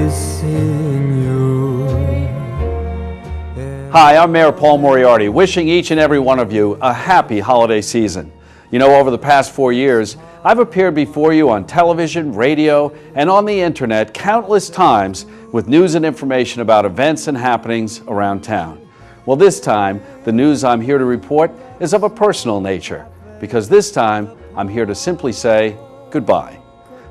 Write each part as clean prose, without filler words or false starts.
missing you. Hi, I'm Mayor Paul Moriarty, wishing each and every one of you a happy holiday season. You know, over the past 4 years, I've appeared before you on television, radio, and on the internet countless times with news and information about events and happenings around town. Well, this time, the news I'm here to report is of a personal nature, because this time, I'm here to simply say goodbye.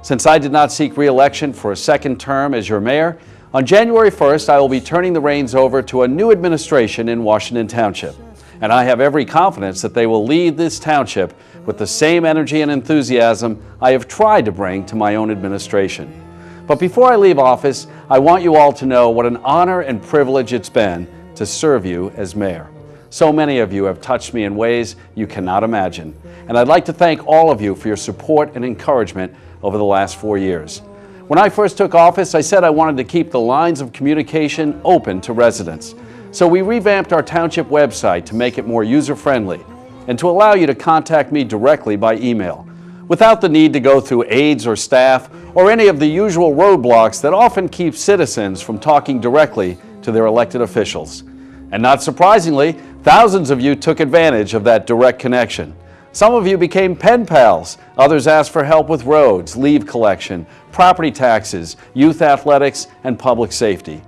Since I did not seek re-election for a second term as your mayor, on January 1st, I will be turning the reins over to a new administration in Washington Township. And I have every confidence that they will lead this township with the same energy and enthusiasm I have tried to bring to my own administration. But before I leave office, I want you all to know what an honor and privilege it's been to serve you as mayor. So many of you have touched me in ways you cannot imagine. And I'd like to thank all of you for your support and encouragement over the last 4 years. When I first took office, I said I wanted to keep the lines of communication open to residents. So we revamped our township website to make it more user-friendly and to allow you to contact me directly by email, without the need to go through aides or staff or any of the usual roadblocks that often keep citizens from talking directly to their elected officials. And not surprisingly, thousands of you took advantage of that direct connection. Some of you became pen pals. Others asked for help with roads, leave collection, property taxes, youth athletics, and public safety.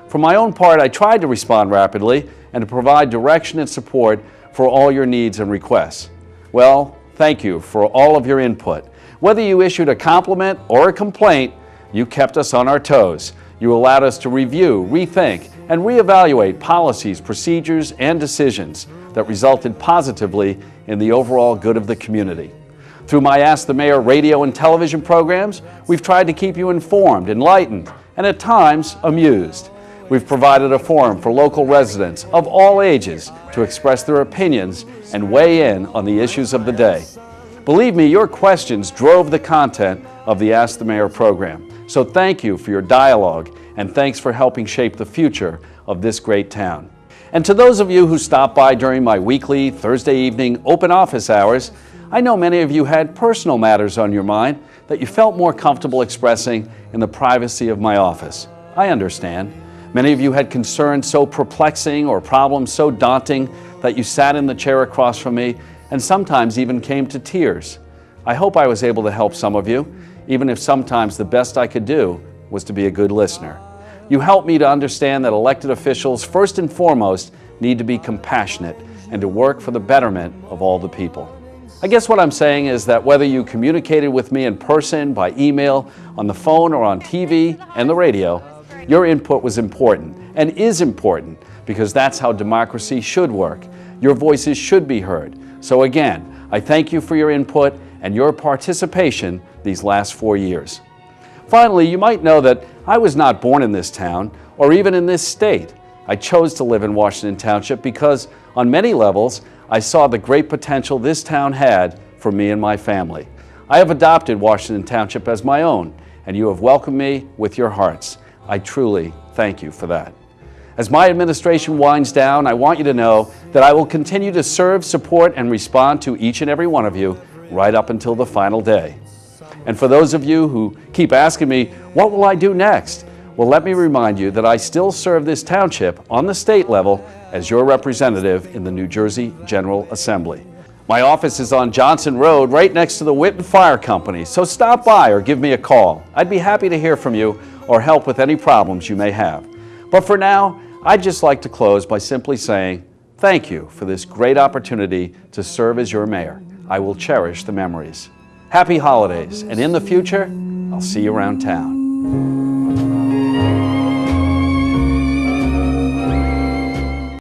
For my own part, I tried to respond rapidly and to provide direction and support for all your needs and requests. Well, thank you for all of your input. Whether you issued a compliment or a complaint, you kept us on our toes. You allowed us to review, rethink, and reevaluate policies, procedures, and decisions that resulted positively in the overall good of the community. Through my Ask the Mayor radio and television programs, we've tried to keep you informed, enlightened, and at times amused. We've provided a forum for local residents of all ages to express their opinions and weigh in on the issues of the day. Believe me, your questions drove the content of the Ask the Mayor program. So thank you for your dialogue, and thanks for helping shape the future of this great town. And to those of you who stop by during my weekly Thursday evening open office hours, I know many of you had personal matters on your mind that you felt more comfortable expressing in the privacy of my office. I understand. Many of you had concerns so perplexing or problems so daunting that you sat in the chair across from me and sometimes even came to tears. I hope I was able to help some of you, even if sometimes the best I could do was to be a good listener. You helped me to understand that elected officials, first and foremost, need to be compassionate and to work for the betterment of all the people. I guess what I'm saying is that whether you communicated with me in person, by email, on the phone, or on TV and the radio, your input was important and is important because that's how democracy should work. Your voices should be heard. So again, I thank you for your input and your participation these last 4 years. Finally, you might know that I was not born in this town or even in this state. I chose to live in Washington Township because, on many levels, I saw the great potential this town had for me and my family. I have adopted Washington Township as my own, and you have welcomed me with your hearts. I truly thank you for that. As my administration winds down, I want you to know that I will continue to serve, support, and respond to each and every one of you right up until the final day. And for those of you who keep asking me, what will I do next? Well, let me remind you that I still serve this township on the state level as your representative in the New Jersey General Assembly. My office is on Johnson Road, right next to the Witten Fire Company, so stop by or give me a call. I'd be happy to hear from you or help with any problems you may have. But for now, I'd just like to close by simply saying thank you for this great opportunity to serve as your mayor. I will cherish the memories. Happy holidays, and in the future, I'll see you around town.